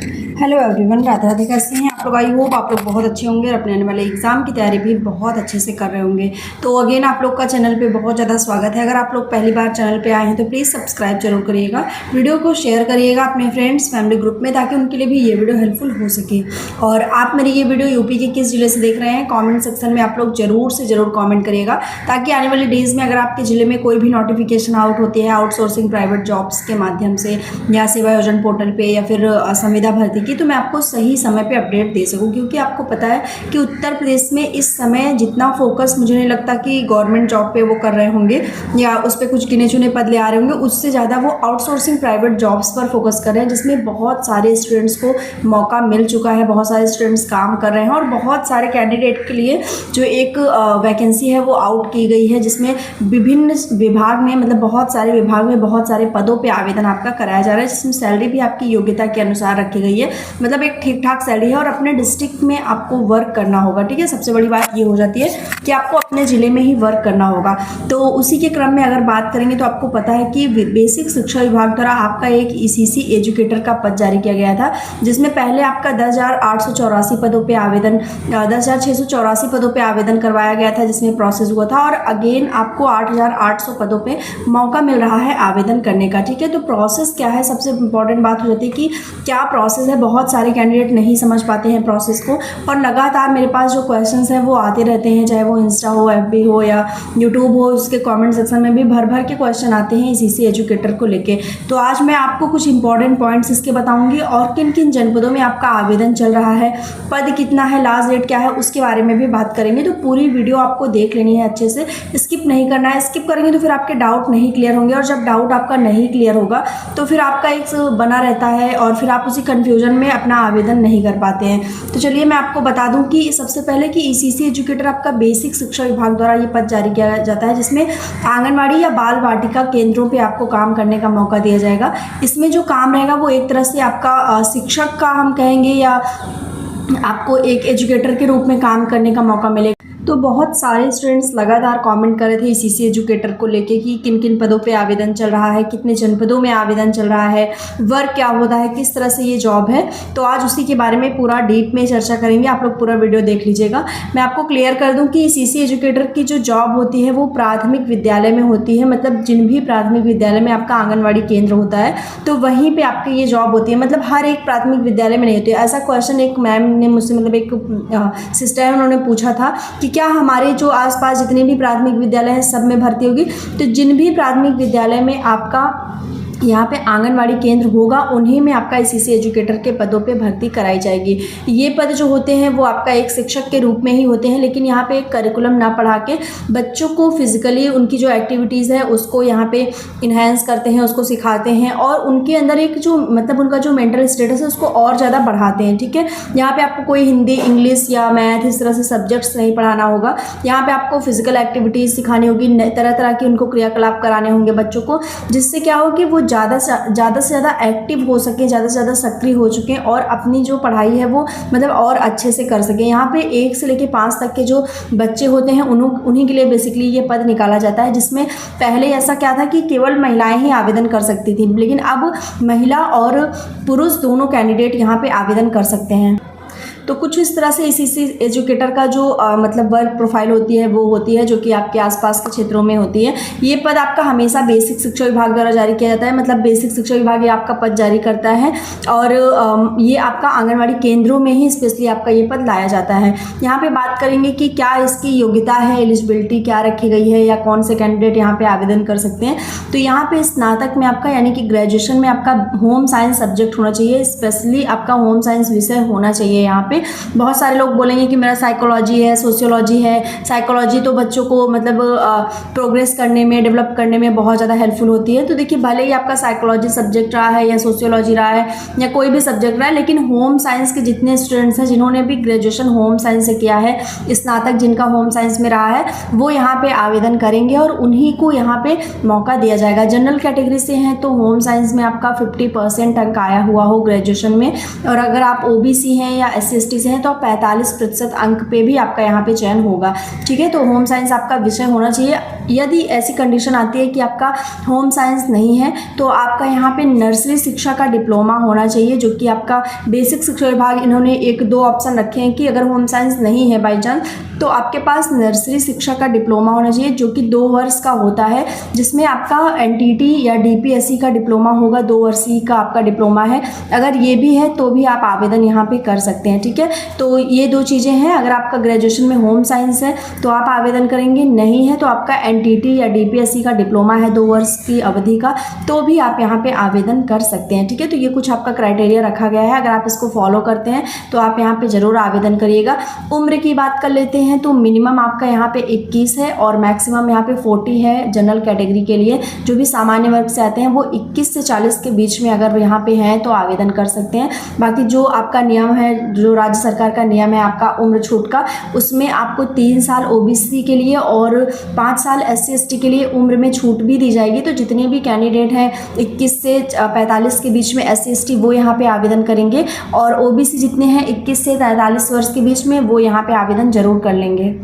Hello everyone, Radhe Radhe. कैसे हैं आप लोग? आई होप आप लोग बहुत अच्छे होंगे और अपने आने वाले एग्जाम की तैयारी भी बहुत अच्छे से कर रहे होंगे। तो अगेन आप लोग का चैनल पे बहुत ज़्यादा स्वागत है। अगर आप लोग पहली बार चैनल पे आए हैं तो प्लीज़ सब्सक्राइब जरूर करिएगा, वीडियो को शेयर करिएगा अपने फ्रेंड्स फैमिली ग्रुप में, ताकि उनके लिए भी ये वीडियो हेल्पफुल हो सके। और आप मेरी ये वीडियो यूपी के किस जिले से देख रहे हैं, कॉमेंट सेक्शन में आप लोग जरूर से जरूर कॉमेंट करिएगा, ताकि आने वाले डेज़ में अगर आपके ज़िले में कोई भी नोटिफिकेशन आउट होती है आउटसोर्सिंग प्राइवेट जॉब्स के माध्यम से या सेवा योजना पोर्टल पे या फिर संविदा भर्ती की, तो मैं आपको सही समय पे अपडेट दे सकूं। क्योंकि आपको पता है कि उत्तर प्रदेश में इस समय जितना फोकस मुझे नहीं लगता कि गवर्नमेंट जॉब पे वो कर रहे होंगे या उस पर कुछ गिने चुने पद ले आ रहे होंगे, उससे ज़्यादा वो आउटसोर्सिंग प्राइवेट जॉब्स पर फोकस कर रहे हैं, जिसमें बहुत सारे स्टूडेंट्स को मौका मिल चुका है, बहुत सारे स्टूडेंट्स काम कर रहे हैं और बहुत सारे कैंडिडेट के लिए जो एक वैकेंसी है वो आउट की गई है, जिसमें विभिन्न विभाग में मतलब बहुत सारे विभाग में बहुत सारे पदों पर आवेदन आपका कराया जा रहा है, जिसमें सैलरी भी आपकी योग्यता के अनुसार रखी गई है। मतलब एक ठीक ठाक सैलरी है और अपने डिस्ट्रिक्ट में आपको वर्क करना होगा। ठीक है, सबसे बड़ी बात ये हो जाती है कि आपको अपने ज़िले में ही वर्क करना होगा। तो उसी के क्रम में अगर बात करेंगे तो आपको पता है कि बेसिक शिक्षा विभाग द्वारा आपका एक ईसीसी एजुकेटर का पद जारी किया गया था, जिसमें पहले आपका 10,884 पदों पे आवेदन 10,684 पदों पे आवेदन करवाया गया था, जिसमें प्रोसेस हुआ था, और अगेन आपको 8,800 पदों पे मौका मिल रहा है आवेदन करने का। ठीक है, तो प्रोसेस क्या है, सबसे इंपॉर्टेंट बात हो जाती है कि क्या प्रोसेस है। बहुत सारे कैंडिडेट नहीं समझ पाते हैं प्रोसेस को, और लगातार मेरे पास जो क्वेश्चंस हैं वो आते रहते हैं, चाहे वो इंस्टा हो, एफबी हो या यूट्यूब हो, उसके कमेंट सेक्शन में भी भर भर के क्वेश्चन आते हैं ईसीसी एजुकेटर को लेके। तो आज मैं आपको कुछ इंपॉर्टेंट पॉइंट्स इसके बताऊंगी और किन किन जनपदों में आपका आवेदन चल रहा है, पद कितना है, लास्ट डेट क्या है, उसके बारे में भी बात करेंगे। तो पूरी वीडियो आपको देख लेनी है अच्छे से, स्किप नहीं करना है। स्किप करेंगे तो फिर आपके डाउट नहीं क्लियर होंगे, और जब डाउट आपका नहीं क्लियर होगा तो फिर आपका एक बना रहता है और फिर आप उसी कन्फ्यूजन में अपना आवेदन नहीं कर पाते हैं। तो चलिए मैं आपको बता दूं कि सबसे पहले कि ईसीसी एजुकेटर आपका बेसिक शिक्षा विभाग द्वारा ये पद जारी किया जाता है, जिसमें आंगनवाड़ी या बाल वाटिका केंद्रों पे आपको काम करने का मौका दिया जाएगा। इसमें जो काम रहेगा वो एक तरह से आपका शिक्षक का हम कहेंगे, या आपको एक एजुकेटर के रूप में काम करने का मौका मिलेगा। तो बहुत सारे स्टूडेंट्स लगातार कमेंट कर रहे थे ईसीसी एजुकेटर को लेके कि किन किन पदों पे आवेदन चल रहा है, कितने जनपदों में आवेदन चल रहा है, वर्क क्या होता है, किस तरह से ये जॉब है। तो आज उसी के बारे में पूरा डीप में चर्चा करेंगे। आप लोग पूरा वीडियो देख लीजिएगा। मैं आपको क्लियर कर दूं कि ईसीसी एजुकेटर की जो जॉब होती है वो प्राथमिक विद्यालय में होती है। मतलब जिन भी प्राथमिक विद्यालय में आपका आंगनवाड़ी केंद्र होता है तो वहीं पर आपकी ये जॉब होती है। मतलब हर एक प्राथमिक विद्यालय में नहीं होती है। ऐसा क्वेश्चन एक मैम ने मुझसे, मतलब एक सिस्टर है, उन्होंने पूछा था कि क्या हमारे जो आसपास जितने भी प्राथमिक विद्यालय हैं सब में भर्ती होगी। तो जिन भी प्राथमिक विद्यालय में आपका यहाँ पे आंगनवाड़ी केंद्र होगा उन्हीं में आपका ईसीसी एजुकेटर के पदों पे भर्ती कराई जाएगी। ये पद जो होते हैं वो आपका एक शिक्षक के रूप में ही होते हैं, लेकिन यहाँ पे एक करिकुलम ना पढ़ा के बच्चों को फिजिकली उनकी जो एक्टिविटीज़ है उसको यहाँ पे इन्हेंस करते हैं, उसको सिखाते हैं, और उनके अंदर एक जो मतलब उनका जो मेंटल स्टेटस है उसको और ज़्यादा बढ़ाते हैं। ठीक है, यहाँ पे आपको कोई हिंदी, इंग्लिश या मैथ इस तरह से सब्जेक्ट्स नहीं पढ़ाना होगा। यहाँ पे आपको फिजिकल एक्टिविटीज़ सिखानी होगी, तरह तरह के उनको क्रियाकलाप कराने होंगे बच्चों को, जिससे क्या हो कि वो ज़्यादा से ज़्यादा एक्टिव हो सके, ज़्यादा से ज़्यादा सक्रिय हो चुके और अपनी जो पढ़ाई है वो मतलब और अच्छे से कर सकें। यहाँ पे 1 से लेकर 5 तक के जो बच्चे होते हैं उन्हीं के लिए बेसिकली ये पद निकाला जाता है, जिसमें पहले ऐसा क्या था कि केवल महिलाएं ही आवेदन कर सकती थी, लेकिन अब महिला और पुरुष दोनों कैंडिडेट यहाँ पे आवेदन कर सकते हैं। तो कुछ इस तरह से ईसीसी एजुकेटर का जो मतलब वर्क प्रोफाइल होती है वो होती है, जो कि आपके आसपास के क्षेत्रों में होती है। ये पद आपका हमेशा बेसिक शिक्षा विभाग द्वारा जारी किया जाता है। मतलब बेसिक शिक्षा विभाग ये आपका पद जारी करता है, और ये आपका आंगनवाड़ी केंद्रों में ही स्पेशली आपका ये पद लाया जाता है। यहाँ पे बात करेंगे कि क्या इसकी योग्यता है, एलिजिबिलिटी क्या रखी गई है, या कौन से कैंडिडेट यहाँ पे आवेदन कर सकते हैं। तो यहाँ पे स्नातक में आपका यानी कि ग्रेजुएशन में आपका होम साइंस सब्जेक्ट होना चाहिए, स्पेशली आपका होम साइंस विषय होना चाहिए। यहाँ पे बहुत सारे लोग बोलेंगे कि मेरा साइकोलॉजी है, सोशियोलॉजी है। साइकोलॉजी तो बच्चों को मतलब प्रोग्रेस करने में, डेवलप करने में बहुत ज़्यादा हेल्पफुल होती है। तो देखिए, भले ही आपका साइकोलॉजी सब्जेक्ट रहा है या सोशियोलॉजी रहा है या कोई भी सब्जेक्ट रहा है, लेकिन होम साइंस के जितने स्टूडेंट्स हैं जिन्होंने भी ग्रेजुएशन होम साइंस से किया है, स्नातक जिनका होम साइंस में रहा है, वो यहाँ पे आवेदन करेंगे और उन्हीं को यहाँ पे मौका दिया जाएगा। जनरल कैटेगरी से हैं तो होम साइंस में आपका 50% अंक आया हुआ हो ग्रेजुएशन में, और अगर आप ओबीसी हैं या SC SC/ST से हैं तो आप 45% अंक पे भी आपका यहाँ पे चयन होगा, ठीक है। तो होम साइंस आपका विषय होना चाहिए। यदि ऐसी कंडीशन आती है कि आपका होम साइंस नहीं है तो आपका यहाँ पे नर्सरी शिक्षा का डिप्लोमा होना चाहिए, जो कि आपका बेसिक शिक्षा विभाग इन्होंने 1-2 ऑप्शन रखे हैं कि अगर होम साइंस नहीं है बाई चांस तो आपके पास नर्सरी शिक्षा का डिप्लोमा होना चाहिए, जो कि 2 वर्ष का होता है, जिसमें आपका NTT या DPSC का डिप्लोमा होगा, 2 वर्षीय का आपका डिप्लोमा है। अगर ये भी है तो भी आप आवेदन यहाँ पे कर सकते हैं, ठीक है। तो ये 2 चीज़ें हैं। अगर आपका ग्रेजुएशन में होम साइंस है तो आप आवेदन करेंगे, नहीं है तो आपका NTT या DPSC का डिप्लोमा है 2 वर्ष की अवधि का, तो भी आप यहाँ पे आवेदन कर सकते हैं, ठीक है। तो ये कुछ आपका क्राइटेरिया रखा गया है, अगर आप इसको फॉलो करते हैं तो आप यहाँ पे ज़रूर आवेदन करिएगा। उम्र की बात कर लेते हैं तो मिनिमम आपका यहाँ पे 21 है और मैक्सिमम यहाँ पे 40 है जनरल कैटेगरी के लिए। जो भी सामान्य वर्ग से आते हैं वो 21 से 40 के बीच में अगर यहाँ पे हैं तो आवेदन कर सकते हैं। बाकी जो आपका नियम है, जो राज्य सरकार का नियम है आपका उम्र छूट का, उसमें आपको 3 साल OBC के लिए और 5 साल SC/ST के लिए उम्र में छूट भी दी जाएगी। तो जितने भी कैंडिडेट हैं 21 से 45 के बीच में SC/ST वो यहाँ पे आवेदन करेंगे, और OBC जितने हैं 21 से 43 वर्ष के बीच में वो यहाँ पे आवेदन जरूर कर लेंगे।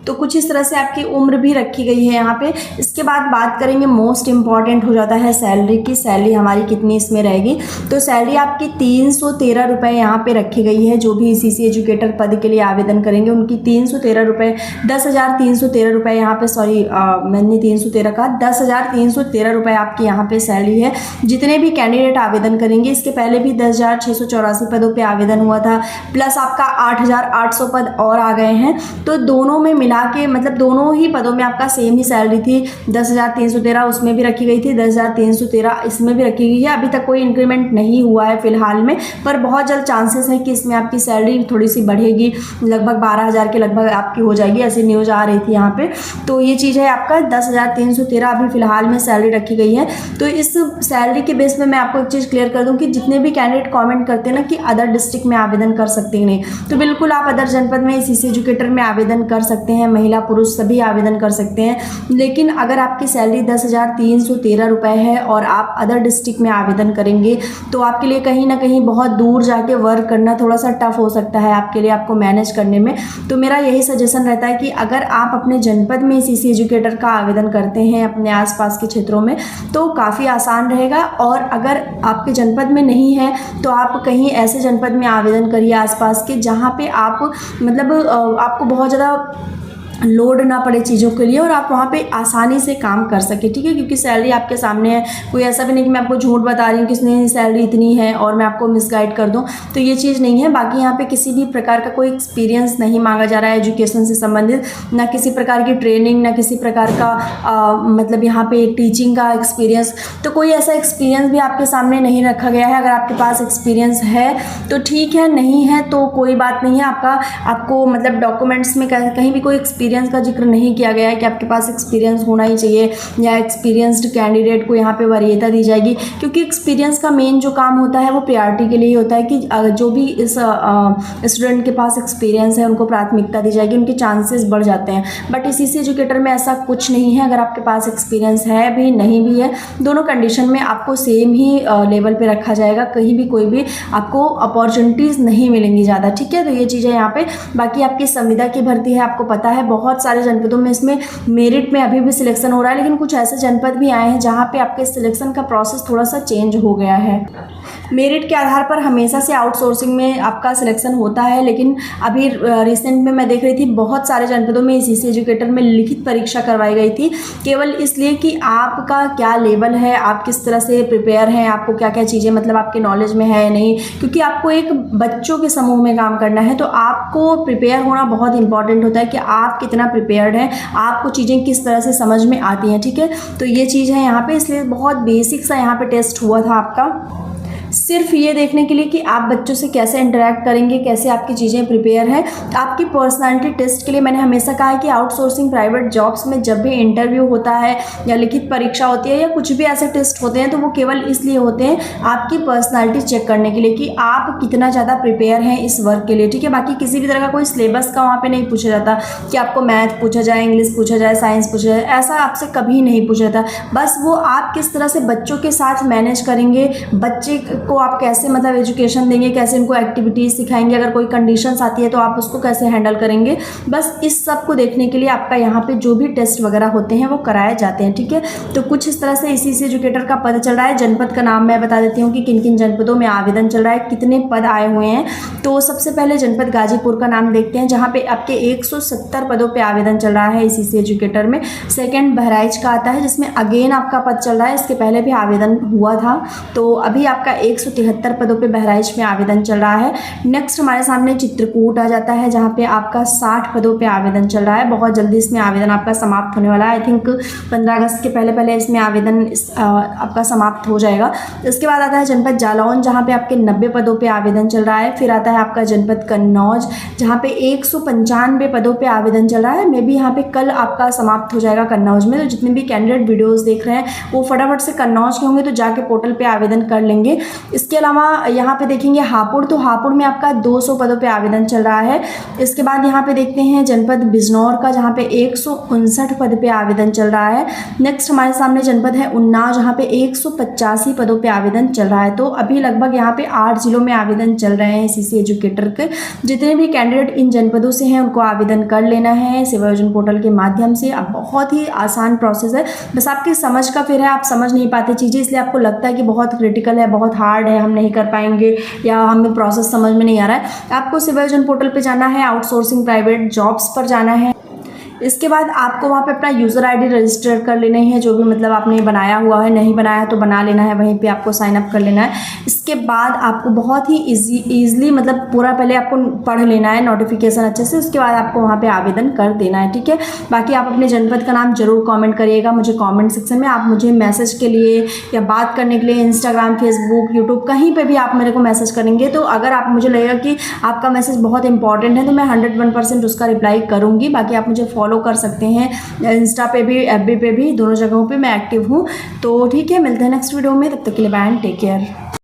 तो कुछ इस तरह से आपकी उम्र भी रखी गई है यहाँ पे। इसके बाद बात करेंगे, मोस्ट इम्पॉर्टेंट हो जाता है सैलरी की। सैलरी हमारी कितनी इसमें रहेगी, तो सैलरी आपकी 313 रुपये यहाँ पे रखी गई है। जो भी CC एजुकेटर पद के लिए आवेदन करेंगे उनकी 313 रुपये, 10,313 रुपये यहाँ पे, सॉरी मैंने 313 कहा, 10,313 रुपये आपकी यहाँ पे सैलरी है। जितने भी कैंडिडेट आवेदन करेंगे, इसके पहले भी 10,684 पदों पर आवेदन हुआ था, प्लस आपका 8,800 पद और आ गए हैं। तो दोनों में मिला के, मतलब दोनों ही पदों में आपका सेम ही सैलरी थी। 10,313 उसमें भी रखी गई थी, 10,313 इसमें भी रखी गई है। अभी तक कोई इंक्रीमेंट नहीं हुआ है फिलहाल में, पर बहुत जल्द चांसेस है कि इसमें आपकी सैलरी थोड़ी सी बढ़ेगी, लगभग 12,000 के लगभग आपकी हो जाएगी, ऐसी न्यूज़ आ रही थी यहाँ पे। तो ये चीज़ है आपका 10,313 अभी फिलहाल में सैलरी रखी गई है। तो इस सैलरी के बेस में मैं आपको एक चीज़ क्लियर कर दूँ कि जितने भी कैंडिडेट कॉमेंट करते हैं ना कि अदर डिस्ट्रिक्ट में आवेदन कर सकते हैं नहीं, तो बिल्कुल आप अदर जनपद में CC एजुकेटर में आवेदन कर सकते हैं। महिला पुरुष सभी आवेदन कर सकते हैं। लेकिन अगर आपकी सैलरी 10,313 रुपये है और आप अदर डिस्ट्रिक्ट में आवेदन करेंगे तो आपके लिए कहीं ना कहीं बहुत दूर जाके वर्क करना थोड़ा सा टफ हो सकता है आपके लिए, आपको मैनेज करने में। तो मेरा यही सजेशन रहता है कि अगर आप अपने जनपद में CC एजुकेटर का आवेदन करते हैं अपने आसपास के क्षेत्रों में तो काफ़ी आसान रहेगा। और अगर आपके जनपद में नहीं है तो आप कहीं ऐसे जनपद में आवेदन करिए आसपास के, जहाँ पे आप मतलब आपको बहुत ज़्यादा लोड ना पड़े चीज़ों के लिए और आप वहाँ पे आसानी से काम कर सके, ठीक है। क्योंकि सैलरी आपके सामने है, कोई ऐसा भी नहीं कि मैं आपको झूठ बता रही हूँ कि इसने सैलरी इतनी है और मैं आपको मिसगाइड कर दूँ, तो ये चीज़ नहीं है। बाकी यहाँ पे किसी भी प्रकार का कोई एक्सपीरियंस नहीं मांगा जा रहा है एजुकेशन से संबंधित, ना किसी प्रकार की ट्रेनिंग, ना किसी प्रकार का मतलब यहाँ पे टीचिंग का एक्सपीरियंस। तो कोई ऐसा एक्सपीरियंस भी आपके सामने नहीं रखा गया है। अगर आपके पास एक्सपीरियंस है तो ठीक है, नहीं है तो कोई बात नहीं है। आपको मतलब डॉक्यूमेंट्स में कहीं भी कोई एक्सपीरियंस का जिक्र नहीं किया गया है कि आपके पास एक्सपीरियंस होना ही चाहिए या एक्सपीरियंस्ड कैंडिडेट को यहाँ पे वरीयता दी जाएगी। क्योंकि एक्सपीरियंस का मेन जो काम होता है वो प्रायोरिटी के लिए होता है कि जो भी इस स्टूडेंट के पास एक्सपीरियंस है उनको प्राथमिकता दी जाएगी, उनके चांसेस बढ़ जाते हैं। बट CC एजुकेटर में ऐसा कुछ नहीं है। अगर आपके पास एक्सपीरियंस है भी नहीं भी है, दोनों कंडीशन में आपको सेम ही लेवल पे रखा जाएगा, कहीं भी कोई भी आपको अपॉर्चुनिटीज़ नहीं मिलेंगी ज़्यादा, ठीक है। तो ये चीज़ें यहाँ पे। बाकी आपकी संविदा की भर्ती है, आपको पता है बहुत सारे जनपदों में इसमें मेरिट में अभी भी सिलेक्शन हो रहा है, लेकिन कुछ ऐसे जनपद भी आए हैं जहाँ पे आपके सिलेक्शन का प्रोसेस थोड़ा सा चेंज हो गया है। मेरिट के आधार पर हमेशा से आउटसोर्सिंग में आपका सिलेक्शन होता है, लेकिन अभी रिसेंट में मैं देख रही थी बहुत सारे जनपदों में CC एजुकेटर में लिखित परीक्षा करवाई गई थी, केवल इसलिए कि आपका क्या लेवल है, आप किस तरह से प्रिपेयर हैं, आपको क्या क्या चीज़ें मतलब आपके नॉलेज में है या नहीं। क्योंकि आपको एक बच्चों के समूह में काम करना है तो आपको प्रिपेयर होना बहुत इंपॉर्टेंट होता है कि आप कितना प्रिपेयर्ड हैं, आपको चीज़ें किस तरह से समझ में आती हैं, ठीक है। तो ये चीज़ है यहाँ पे, इसलिए बहुत बेसिक सा यहाँ पे टेस्ट हुआ था आपका, सिर्फ ये देखने के लिए कि आप बच्चों से कैसे इंटरेक्ट करेंगे, कैसे आपकी चीज़ें प्रिपेयर हैं। आपकी पर्सनालिटी टेस्ट के लिए मैंने हमेशा कहा है कि आउटसोर्सिंग प्राइवेट जॉब्स में जब भी इंटरव्यू होता है या लिखित परीक्षा होती है या कुछ भी ऐसे टेस्ट होते हैं तो वो केवल इसलिए होते हैं आपकी पर्सनालिटी चेक करने के लिए कि आप कितना ज़्यादा प्रिपेयर हैं इस वर्क के लिए, ठीक है। बाकी किसी भी तरह का कोई सिलेबस का वहाँ पर नहीं पूछा जाता कि आपको मैथ पूछा जाए, इंग्लिश पूछा जाए, साइंस पूछा जाए, ऐसा आपसे कभी नहीं पूछा जाता। बस वो आप किस तरह से बच्चों के साथ मैनेज करेंगे, बच्चे को आप कैसे मतलब एजुकेशन देंगे, कैसे उनको एक्टिविटीज़ सिखाएंगे, अगर कोई कंडीशंस आती है तो आप उसको कैसे हैंडल करेंगे। बस इस सब को देखने के लिए आपका यहाँ पे जो भी टेस्ट वगैरह होते हैं वो कराए जाते हैं, ठीक है। तो कुछ इस तरह से इसी एजुकेटर का पद चल रहा है। जनपद का नाम मैं बता देती हूँ कि किन किन जनपदों में आवेदन चल रहा है, कितने पद आए हुए हैं। तो सबसे पहले जनपद गाजीपुर का नाम देखते हैं, जहाँ पे आपके 170 पदों पे आवेदन चल रहा है इसी एजुकेटर में। सेकंड बहराइच का आता है, जिसमें अगेन आपका पद चल रहा है, इसके पहले भी आवेदन हुआ था। तो अभी आपका 173 पदों पे बहराइच में आवेदन चल रहा है। नेक्स्ट हमारे सामने चित्रकूट आ जाता है, जहाँ पे आपका 60 पदों पे आवेदन चल रहा है। बहुत जल्दी इसमें आवेदन आपका समाप्त होने वाला है। आई थिंक 15 अगस्त के पहले इसमें आवेदन आपका समाप्त हो जाएगा। इसके बाद आता है जनपद जालौन, जहाँ पे आपके 90 पदों पे आवेदन चल रहा है। फिर आता है आपका जनपद कन्नौज, जहाँ पे 195 पदों पे आवेदन चल रहा है। मे बी यहाँ पे कल आपका समाप्त हो जाएगा कन्नौज में। तो जितने भी कैंडिडेट वीडियोस देख रहे हैं वो फटाफट से कन्नौज के होंगे तो जाके पोर्टल पे आवेदन कर लेंगे। इसके अलावा यहाँ पे देखेंगे हापुड़, तो हापुड़ में आपका 200 पदों पे आवेदन चल रहा है। इसके बाद यहाँ पे देखते हैं जनपद बिजनौर का, जहाँ पे 159 पद पे आवेदन चल रहा है। नेक्स्ट हमारे सामने जनपद है उन्नाव, जहाँ पे 185 पदों पे आवेदन चल रहा है। तो अभी लगभग यहाँ पे 8 जिलों में आवेदन चल रहे हैं सीसी एजुकेटर के। जितने भी कैंडिडेट इन जनपदों से हैं उनको आवेदन कर लेना है सेवा योजना पोर्टल के माध्यम से। अब बहुत ही आसान प्रोसेस है, बस आपकी समझ का फिर है, आप समझ नहीं पाते चीज़ें, इसलिए आपको लगता है कि बहुत क्रिटिकल है, बहुत हार्ड है, हम नहीं कर पाएंगे या हमें प्रोसेस समझ में नहीं आ रहा है। आपको सेवा योजना पोर्टल पे जाना है, आउटसोर्सिंग प्राइवेट जॉब्स पर जाना है। इसके बाद आपको वहाँ पे अपना यूज़र आईडी रजिस्टर कर लेना है, जो भी मतलब आपने बनाया हुआ है, नहीं बनाया तो बना लेना है, वहीं पे आपको साइन अप कर लेना है। इसके बाद आपको बहुत ही ईजिली मतलब पूरा पहले आपको पढ़ लेना है नोटिफिकेशन अच्छे से, उसके बाद आपको वहाँ पे आवेदन कर देना है, ठीक है। बाकी आप अपने जनपद का नाम जरूर कॉमेंट करिएगा मुझे कॉमेंट सेक्शन में। आप मुझे मैसेज के लिए या बात करने के लिए इंस्टाग्राम, फेसबुक, यूट्यूब कहीं पर भी आप मेरे को मैसेज करेंगे तो अगर आप मुझे लगेगा कि आपका मैसेज बहुत इंपॉर्टेंट है तो मैं 101% उसका रिप्लाई करूँगी। बाकी आप मुझे फॉलो कर सकते हैं इंस्टा पे भी, एफबी पे भी, दोनों जगहों पे मैं एक्टिव हूँ। तो ठीक है, मिलते हैं नेक्स्ट वीडियो में, तब तक के लिए बाय एंड टेक केयर।